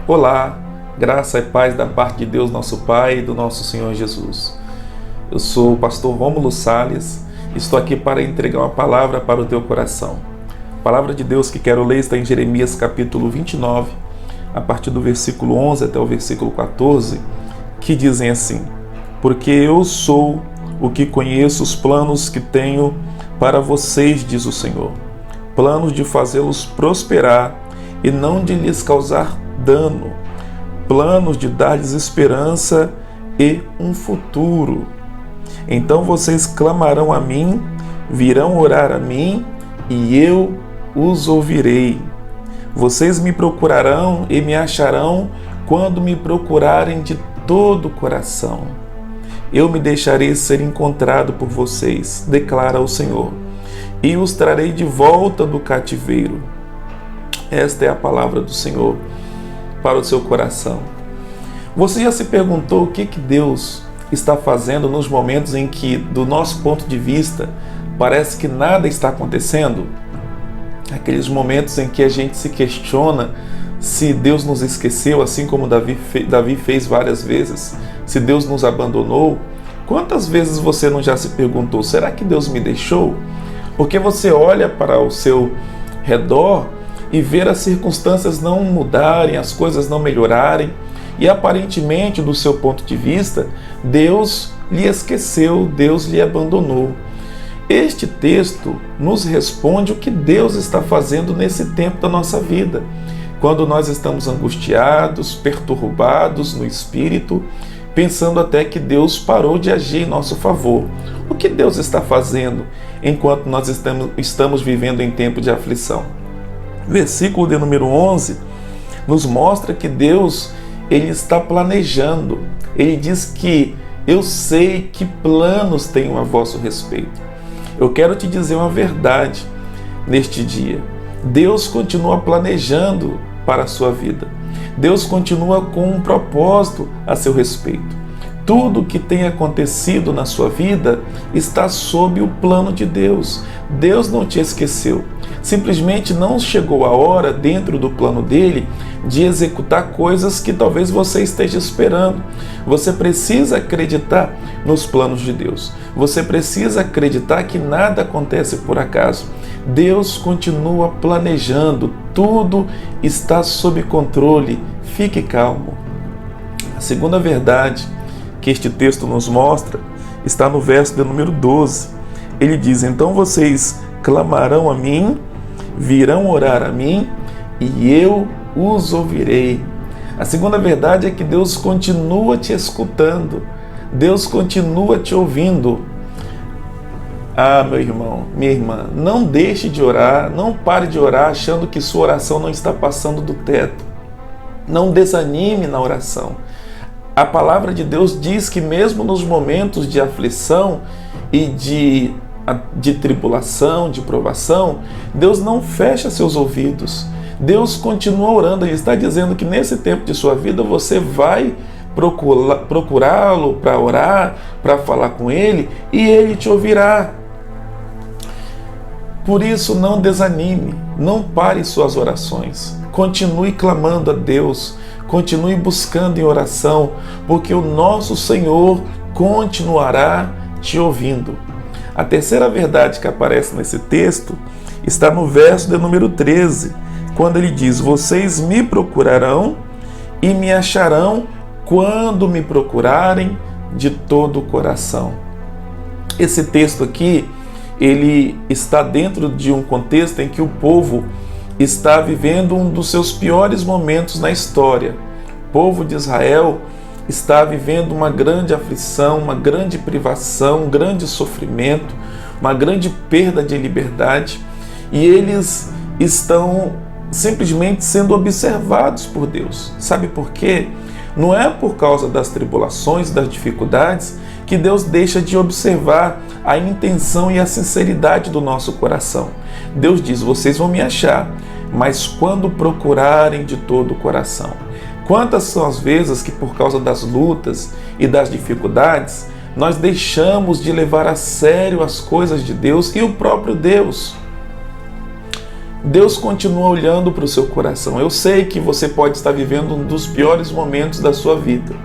Olá, graça e paz da parte de Deus nosso Pai e do nosso Senhor Jesus. Eu sou o pastor Rômulo Salles e estou aqui para entregar uma palavra para o teu coração. A palavra de Deus que quero ler está em Jeremias capítulo 29, a partir do versículo 11 até o versículo 14, que dizem assim: Porque eu sou o que conheço os planos que tenho para vocês, diz o Senhor, planos de fazê-los prosperar e não de lhes causar dano, planos de dar-lhes esperança e um futuro. Então vocês clamarão a mim, virão orar a mim, e eu os ouvirei. Vocês me procurarão e me acharão quando me procurarem de todo o coração. Eu me deixarei ser encontrado por vocês, declara o Senhor, e os trarei de volta do cativeiro. Esta é a palavra do Senhor para o seu coração. Você já se perguntou o que Deus está fazendo nos momentos em que, do nosso ponto de vista, parece que nada está acontecendo? Aqueles momentos em que a gente se questiona se Deus nos esqueceu, assim como Davi fez várias vezes, se Deus nos abandonou. Quantas vezes você não já se perguntou, será que Deus me deixou? Porque você olha para o seu redor e ver as circunstâncias não mudarem, as coisas não melhorarem, e aparentemente, do seu ponto de vista, Deus lhe esqueceu, Deus lhe abandonou. Este texto nos responde o que Deus está fazendo nesse tempo da nossa vida, quando nós estamos angustiados, perturbados no espírito, pensando até que Deus parou de agir em nosso favor. O que Deus está fazendo enquanto nós estamos vivendo em tempo de aflição? Versículo de número 11 nos mostra que Deus ele está planejando. Ele diz que eu sei que planos tenho a vosso respeito. Eu quero te dizer uma verdade neste dia. Deus continua planejando para a sua vida. Deus continua com um propósito a seu respeito. Tudo que tem acontecido na sua vida está sob o plano de Deus. Deus não te esqueceu. Simplesmente não chegou a hora, dentro do plano dele, de executar coisas que talvez você esteja esperando. Você precisa acreditar nos planos de Deus. Você precisa acreditar que nada acontece por acaso. Deus continua planejando. Tudo está sob controle. Fique calmo. A segunda verdade que este texto nos mostra está no verso de número 12. Ele diz: Então vocês clamarão a mim, virão orar a mim, e eu os ouvirei. A segunda verdade é que Deus continua te escutando, Deus continua te ouvindo. Ah, meu irmão, minha irmã, não deixe de orar, não pare de orar achando que sua oração não está passando do teto. Não desanime na oração. A palavra de Deus diz que mesmo nos momentos de aflição e de tribulação, de provação, Deus não fecha seus ouvidos. Deus continua orando. Ele está dizendo que nesse tempo de sua vida você vai procurá-lo para orar, para falar com Ele, e Ele te ouvirá. Por isso, não desanime, não pare suas orações. Continue clamando a Deus, continue buscando em oração, porque o nosso Senhor continuará te ouvindo. A terceira verdade que aparece nesse texto está no verso de número 13, quando ele diz: Vocês me procurarão e me acharão quando me procurarem de todo o coração. Esse texto aqui, ele está dentro de um contexto em que o povo está vivendo um dos seus piores momentos na história. O povo de Israel está vivendo uma grande aflição, uma grande privação, um grande sofrimento, uma grande perda de liberdade, e eles estão simplesmente sendo observados por Deus. Sabe por quê? Não é por causa das tribulações, das dificuldades, que Deus deixa de observar a intenção e a sinceridade do nosso coração. Deus diz: vocês vão me achar, mas quando procurarem de todo o coração. Quantas são as vezes que, por causa das lutas e das dificuldades, nós deixamos de levar a sério as coisas de Deus e o próprio Deus? Deus continua olhando para o seu coração. Eu sei que você pode estar vivendo um dos piores momentos da sua vida,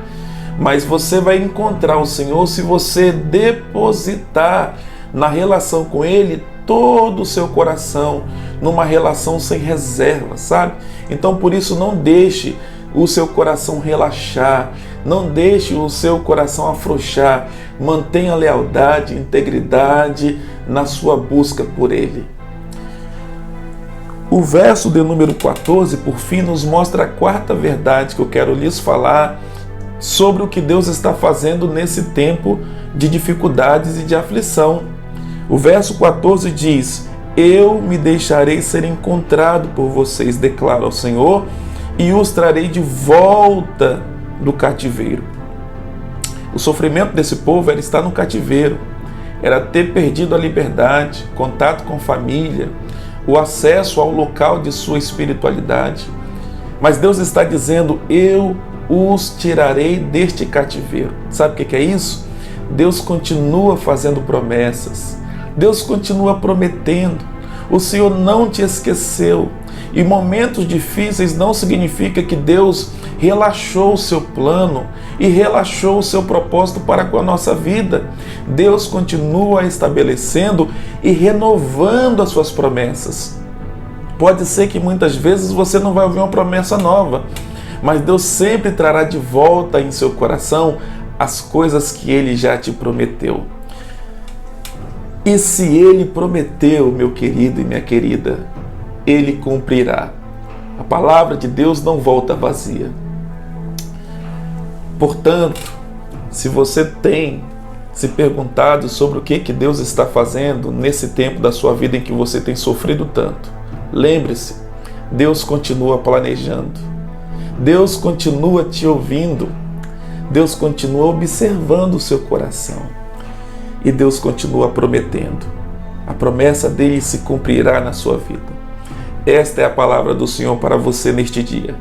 mas você vai encontrar o Senhor se você depositar na relação com Ele todo o seu coração, numa relação sem reserva, sabe? Então, por isso, não deixe o seu coração relaxar, não deixe o seu coração afrouxar, mantenha lealdade, integridade na sua busca por Ele. O verso de número 14, por fim, nos mostra a quarta verdade que eu quero lhes falar sobre o que Deus está fazendo nesse tempo de dificuldades e de aflição. O verso 14 diz: eu me deixarei ser encontrado por vocês, declara o Senhor, e os trarei de volta do cativeiro. O sofrimento desse povo era estar no cativeiro, era ter perdido a liberdade, contato com família, o acesso ao local de sua espiritualidade. Mas Deus está dizendo: eu os tirarei deste cativeiro. Sabe o que é isso? Deus continua fazendo promessas, Deus continua prometendo. O Senhor não te esqueceu. E momentos difíceis não significa que Deus relaxou o seu plano e relaxou o seu propósito para com a nossa vida. Deus continua estabelecendo e renovando as suas promessas. Pode ser que muitas vezes você não vai ouvir uma promessa nova, mas Deus sempre trará de volta em seu coração as coisas que Ele já te prometeu. E se Ele prometeu, meu querido e minha querida, Ele cumprirá. A palavra de Deus não volta vazia. Portanto, se você tem se perguntado sobre o que Deus está fazendo nesse tempo da sua vida em que você tem sofrido tanto, lembre-se, Deus continua planejando, Deus continua te ouvindo, Deus continua observando o seu coração e Deus continua prometendo. A promessa dele se cumprirá na sua vida. Esta é a palavra do Senhor para você neste dia.